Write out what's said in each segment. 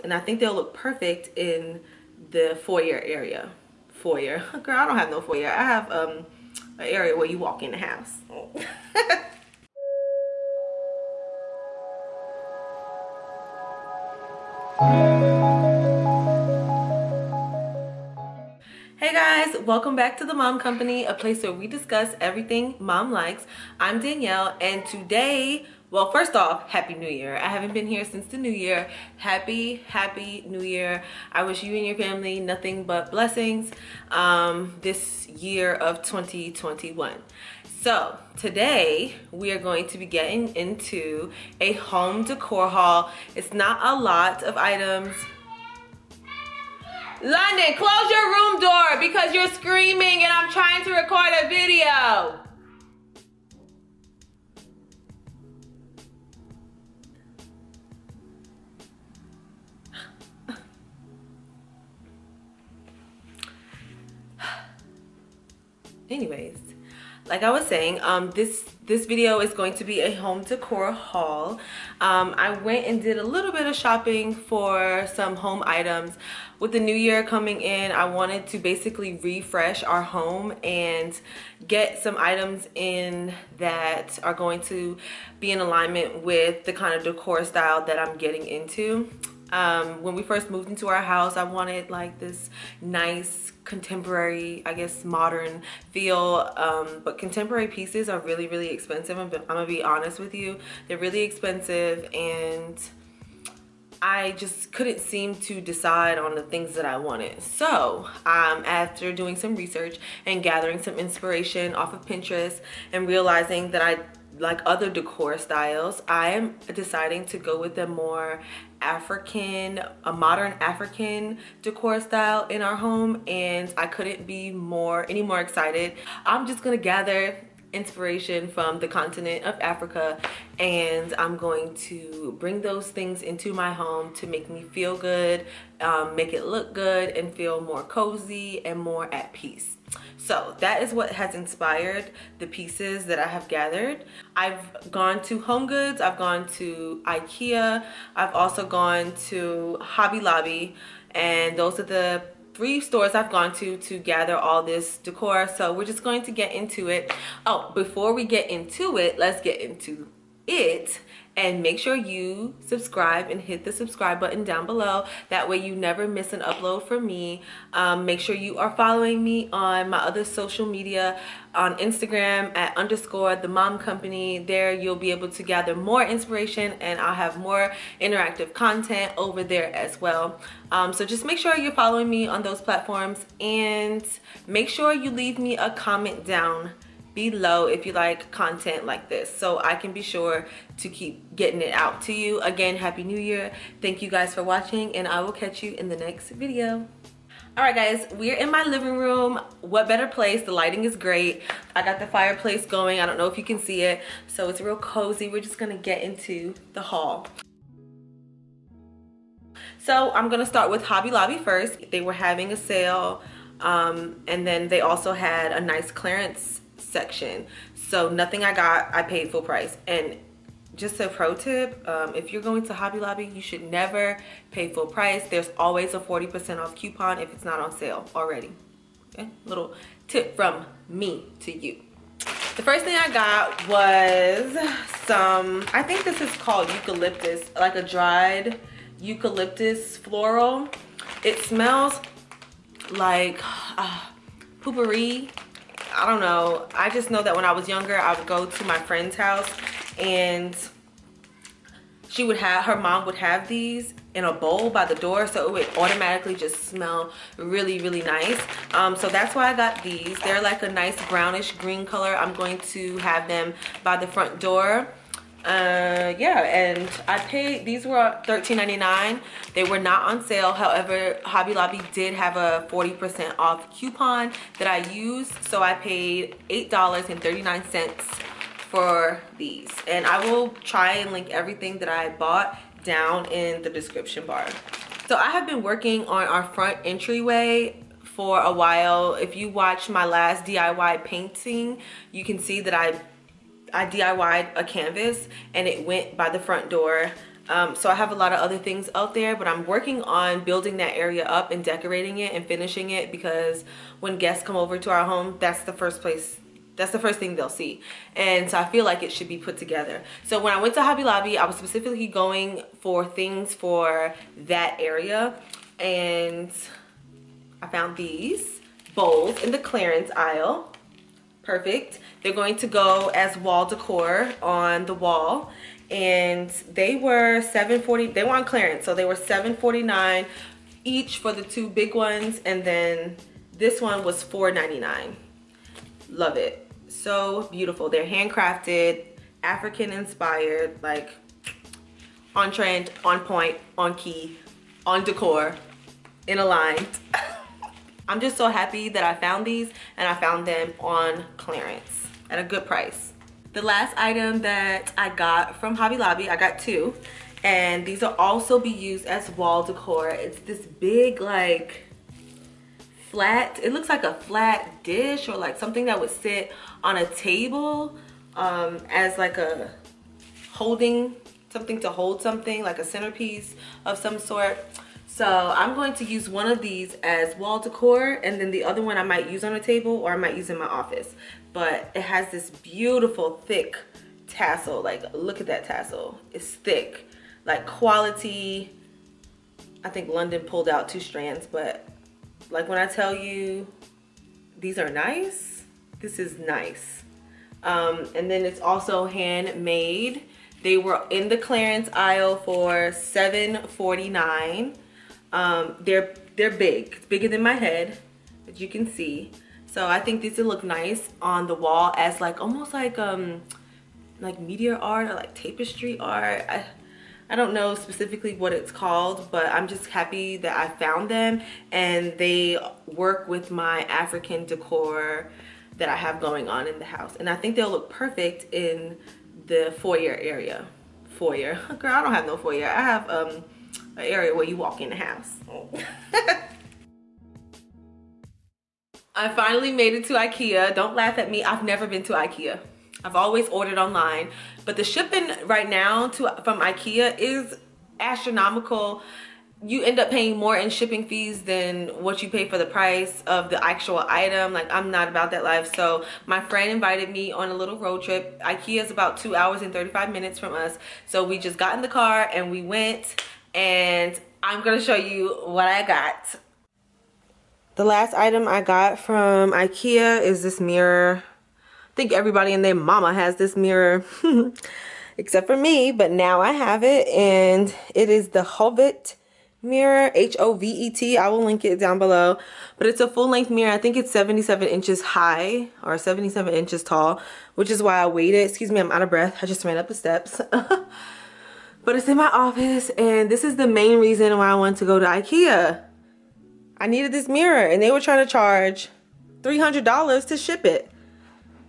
and I think they'll look perfect in the foyer area. Foyer, girl, I don't have no foyer. I have an area where you walk in the house. Hey guys, welcome back to the Mom Company, a place where we discuss everything mom likes. I'm Danielle, and today, well, first off, Happy New Year. I haven't been here since the New Year. Happy New Year. I wish you and your family nothing but blessings this year of 2021. So today we are going to be getting into a home decor haul. It's not a lot of items. London, close your room door because you're screaming and I'm trying to record a video. Anyways, like I was saying, this video is going to be a home decor haul. I went and did a little bit of shopping for some home items. With the new year coming in, I wanted to basically refresh our home and get some items in that are going to be in alignment with the kind of decor style that I'm getting into. When we first moved into our house, I wanted like this nice contemporary, I guess modern feel, but contemporary pieces are really expensive. I'm gonna be honest with you, they're really expensive, and I just couldn't seem to decide on the things that I wanted. So after doing some research and gathering some inspiration off of Pinterest and realizing that I like other decor styles, I am deciding to go with a more modern African decor style in our home, and I couldn't be any more excited. I'm just gonna gather inspiration from the continent of Africa, and I'm going to bring those things into my home to make me feel good, make it look good, and feel more cozy and more at peace. So that is what has inspired the pieces that I have gathered. I've gone to Home Goods, I've gone to Ikea, I've also gone to Hobby Lobby, and those are the 3 stores I've gone to gather all this decor. So we're just going to get into it. Oh, before we get into it, let's get into it. And make sure you subscribe and hit the subscribe button down below. That way you never miss an upload from me. Make sure you are following me on my other social media, on Instagram at _the Mom Company. There you'll be able to gather more inspiration, and I'll have more interactive content over there as well. So just make sure you're following me on those platforms, and make sure you leave me a comment down below if you like content like this, so I can be sure to keep getting it out to you. Again, Happy New Year. Thank you guys for watching, and I will catch you in the next video. All right guys, we're in my living room. What better place? The lighting is great. I got the fireplace going. I don't know if you can see it, so it's real cozy. We're just gonna get into the haul. So I'm gonna start with Hobby Lobby first. They were having a sale, and then they also had a nice clearance section. So nothing I got, I paid full price. And just a pro tip, if you're going to Hobby Lobby, you should never pay full price. There's always a 40% off coupon if it's not on sale already. Okay, little tip from me to you. The first thing I got was some, I think this is called eucalyptus, like a dried eucalyptus floral. It smells like poopery. I don't know. I just know that when I was younger, I would go to my friend's house, and her mom would have these in a bowl by the door, so it would automatically just smell really nice. So that's why I got these. They're like a nice brownish green color. I'm going to have them by the front door. Yeah, and I paid, these were $13.99. They were not on sale. However, Hobby Lobby did have a 40% off coupon that I used, so I paid $8.39 for these. And I will try and link everything that I bought down in the description bar. So I have been working on our front entryway for a while. If you watch my last DIY painting, you can see that I DIY'd a canvas and it went by the front door. So I have a lot of other things out there, but I'm working on building that area up and decorating it and finishing it, because when guests come over to our home, that's the first thing they'll see. And so I feel like it should be put together. So when I went to Hobby Lobby, I was specifically going for things for that area, and I found these bowls in the clearance aisle. Perfect. They're going to go as wall decor on the wall, and they were $7.40. They were on clearance, so they were $7.49 each for the two big ones, and then this one was $4.99. Love it. So beautiful. They're handcrafted, African inspired, like on trend, on point, on key, on decor, in a line. I'm just so happy that I found these, and I found them on clearance at a good price. The last item that I got from Hobby Lobby, I got two, and these will also be used as wall decor. It's this big, like, flat, it looks like a flat dish, or like something that would sit on a table as like a holding, something to hold something, like a centerpiece of some sort. So I'm going to use one of these as wall decor, and then the other one I might use on a table, or I might use in my office. But it has this beautiful thick tassel. Like, look at that tassel. It's thick, like quality. I think London pulled out 2 strands, but like when I tell you these are nice, this is nice. And then it's also handmade. They were in the clearance aisle for $7.49. They're big. It's bigger than my head, as you can see. So I think these would look nice on the wall as like almost like meteor art, or like tapestry art. I don't know specifically what it's called, but I'm just happy that I found them, and they work with my African decor that I have going on in the house. And I think they'll look perfect in the foyer area. Foyer, girl, I don't have no foyer. I have an area where you walk in the house. I finally made it to Ikea. Don't laugh at me. I've never been to Ikea. I've always ordered online, but the shipping right now from Ikea is astronomical. You end up paying more in shipping fees than what you pay for the price of the actual item. Like, I'm not about that life. So my friend invited me on a little road trip. Ikea is about 2 hours and 35 minutes from us. So we just got in the car and we went, and I'm gonna show you what I got. The last item I got from Ikea is this mirror. I think everybody and their mama has this mirror except for me, but now I have it, and it is the Hovet mirror, H-O-V-E-T. I will link it down below, but it's a full-length mirror. I think it's 77 inches high or 77 inches tall, which is why I waited. Excuse me, I'm out of breath. I just ran up the steps. But it's in my office, and this is the main reason why I wanted to go to Ikea. I needed this mirror, and they were trying to charge $300 to ship it.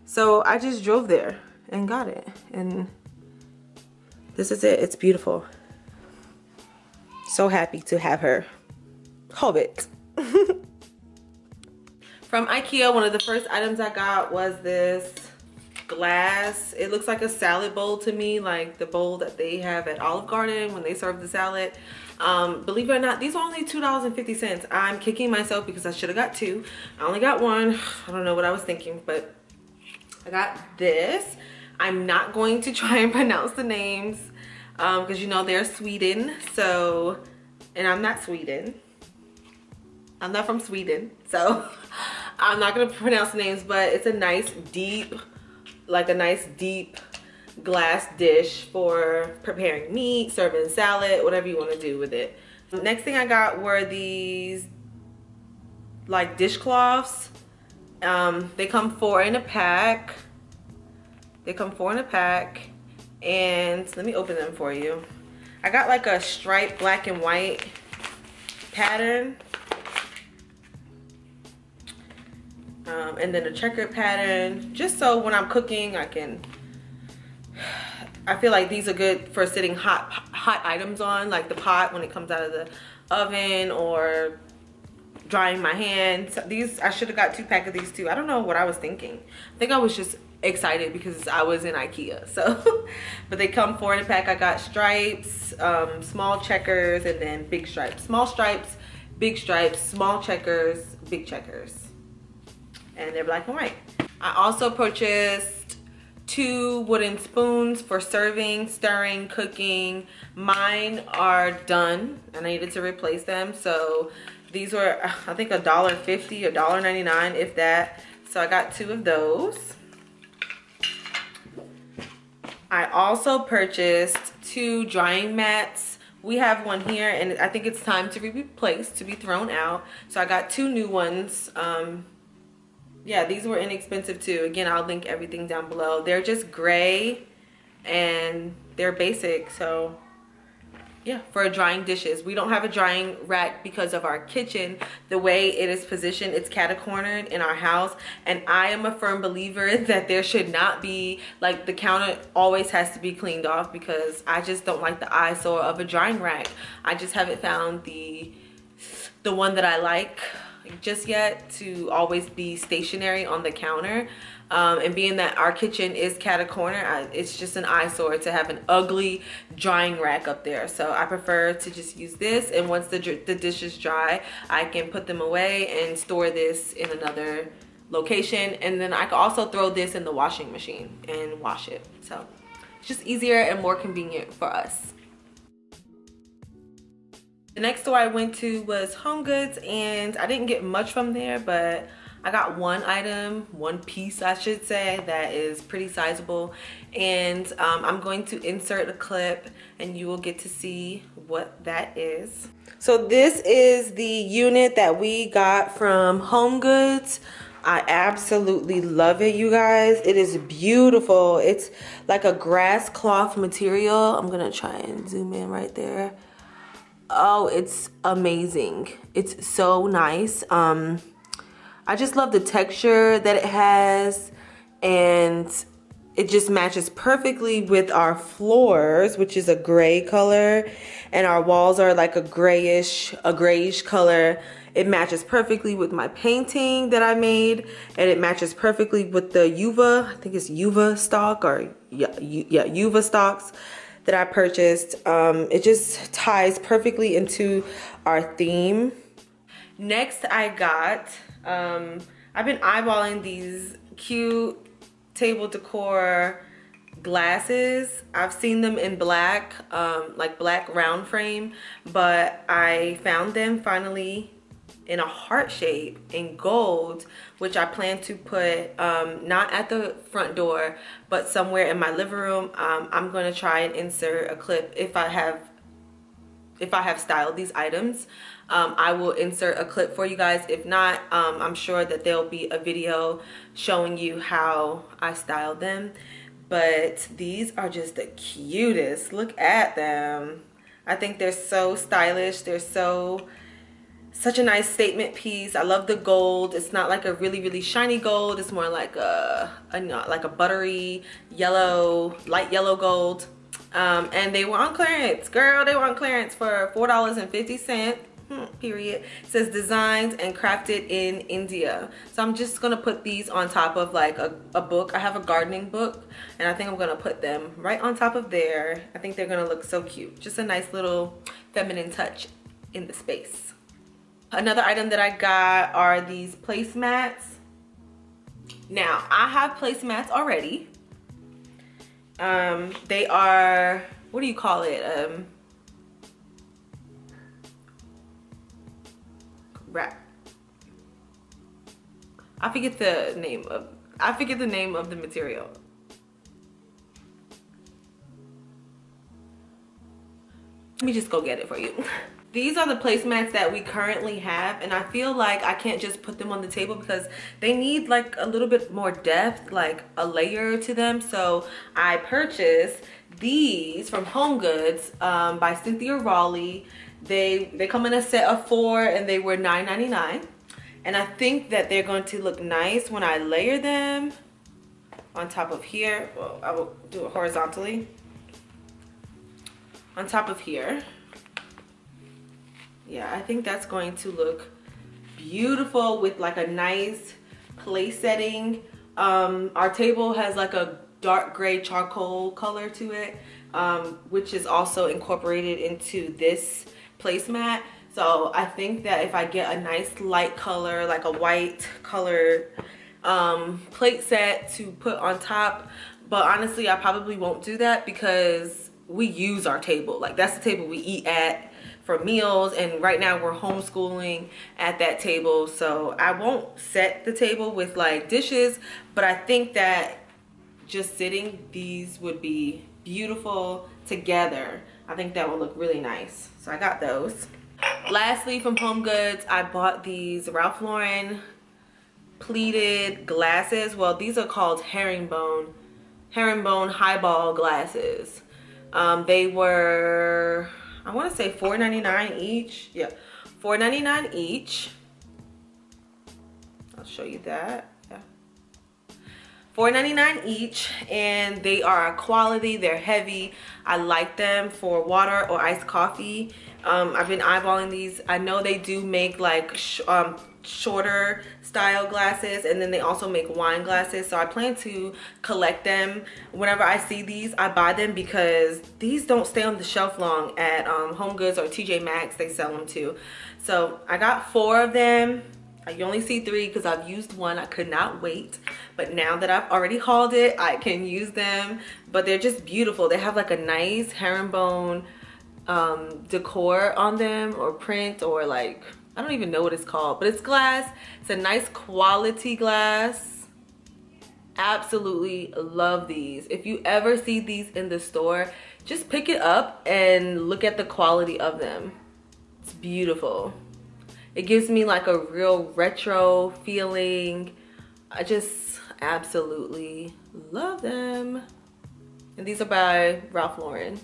So I just drove there and got it, and this is it. It's beautiful. So happy to have her. Hobbit. From Ikea, one of the first items I got was this glass. It looks like a salad bowl to me, like the bowl that they have at Olive Garden when they serve the salad. Believe it or not, these are only $2.50. I'm kicking myself because I should have got 2. I only got 1. I don't know what I was thinking, but I got this. I'm not going to try and pronounce the names because you know they're Sweden. So, and I'm not Sweden. I'm not from Sweden, so I'm not gonna pronounce the names, but it's a nice deep, like a nice deep glass dish for preparing meat, serving salad, whatever you want to do with it. Next thing I got were these like dishcloths. They come 4 in a pack. They come 4 in a pack, and let me open them for you. I got like a striped black and white pattern, and then a checkered pattern, just so when I'm cooking I feel like these are good for sitting hot items on, like the pot when it comes out of the oven, or drying my hands. These, I should have got 2 packs of these too. I don't know what I was thinking. I think I was just excited because I was in Ikea. So, but they come 4 in a pack. I got stripes, small checkers, and then big stripes. Small stripes, big stripes, small checkers, big checkers. And they're black and white. I also purchased 2 wooden spoons for serving, stirring, cooking. Mine are done and I needed to replace them. So these were, I think, $1.50, $1.99, if that. So I got 2 of those. I also purchased 2 drying mats. We have one here and I think it's time to be replaced, to be thrown out. So I got 2 new ones. Yeah, these were inexpensive too. Again, I'll link everything down below. They're just gray and they're basic. So yeah, for drying dishes. We don't have a drying rack because of our kitchen. The way it is positioned, it's catacornered in our house. And I am a firm believer that there should not be, like, the counter always has to be cleaned off, because I just don't like the eyesore of a drying rack. I just haven't found the one that I like just yet to always be stationary on the counter. And being that our kitchen is catacorner, it's just an eyesore to have an ugly drying rack up there. So I prefer to just use this, and once the dishes dry, I can put them away and store this in another location. And then I can also throw this in the washing machine and wash it. So it's just easier and more convenient for us. The next store I went to was HomeGoods, and I didn't get much from there, but I got one item, one piece I should say, that is pretty sizable. And I'm going to insert a clip and you will get to see what that is. So this is the unit that we got from HomeGoods. I absolutely love it, you guys. It is beautiful. It's like a grass cloth material. I'm gonna try and zoom in right there. Oh, it's amazing. It's so nice. I just love the texture that it has, and it just matches perfectly with our floors, which is a gray color, and our walls are like a grayish color. It matches perfectly with my painting that I made, and it matches perfectly with the Uva, I think it's Uva stock, or yeah, Uva stocks that I purchased. It just ties perfectly into our theme. Next I got, I've been eyeballing these cute table decor glasses. I've seen them in black, like black round frame, but I found them finally in a heart shape in gold, which I plan to put not at the front door, but somewhere in my living room. I'm going to try and insert a clip if I have styled these items. I will insert a clip for you guys. If not, I'm sure that there'll be a video showing you how I styled them. But these are just the cutest. Look at them. I think they're so stylish. They're such a nice statement piece. I love the gold. It's not like a really shiny gold. It's more like like a buttery yellow, light yellow gold. And they were on clearance. Girl, they were on clearance for $4.50. Period. It says designed and crafted in India. So I'm just gonna put these on top of like a book. I have a gardening book, and I think I'm gonna put them right on top of there. I think they're gonna look so cute. Just a nice little feminine touch in the space. Another item that I got are these placemats. Now, I have placemats already. They are, what do you call it? Wrap. I forget the name of the material. Let me just go get it for you. These are the placemats that we currently have, and I feel like I can't just put them on the table because they need like a little bit more depth, like a layer to them. So I purchased these from HomeGoods by Cynthia Raleigh. They come in a set of 4 and they were $9.99. And I think that they're going to look nice when I layer them on top of here. Well, I will do it horizontally. On top of here. Yeah, I think that's going to look beautiful with like a nice place setting Our table has like a dark gray charcoal color to it, which is also incorporated into this placemat. So I think that if I get a nice light color, like a white color plate set to put on top, but honestly I probably won't do that because we use our table. Like that's the table we eat at for meals, and right now we're homeschooling at that table, so I won't set the table with like dishes, but I think that just sitting these would be beautiful together. I think that would look really nice, so I got those. Lastly, from Home Goods, I bought these Ralph Lauren pleated glasses. Well, these are called herringbone highball glasses. They were, I want to say $4.99 each. Yeah, $4.99 each. I'll show you that. Yeah, $4.99 each, and they are quality. They're heavy. I like them for water or iced coffee. I've been eyeballing these. I know they do make like shorter style glasses, and then they also make wine glasses, so I plan to collect them. Whenever I see these, I buy them because these don't stay on the shelf long at Home Goods or TJ Maxx. They sell them too. So I got 4 of them. You only see 3 because I've used one. I could not wait, but now that I've already hauled it, I can use them. But they're just beautiful. They have like a nice herringbone decor on them, or print, or like, I don't even know what it's called, but it's glass. It's a nice quality glass. Absolutely love these. If you ever see these in the store, just pick it up and look at the quality of them. It's beautiful. It gives me like a real retro feeling. I just absolutely love them. And these are by Ralph Lauren.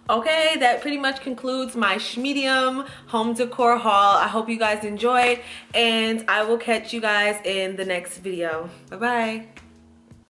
Okay, that pretty much concludes my medium home decor haul. I hope you guys enjoyed, and I will catch you guys in the next video. Bye bye.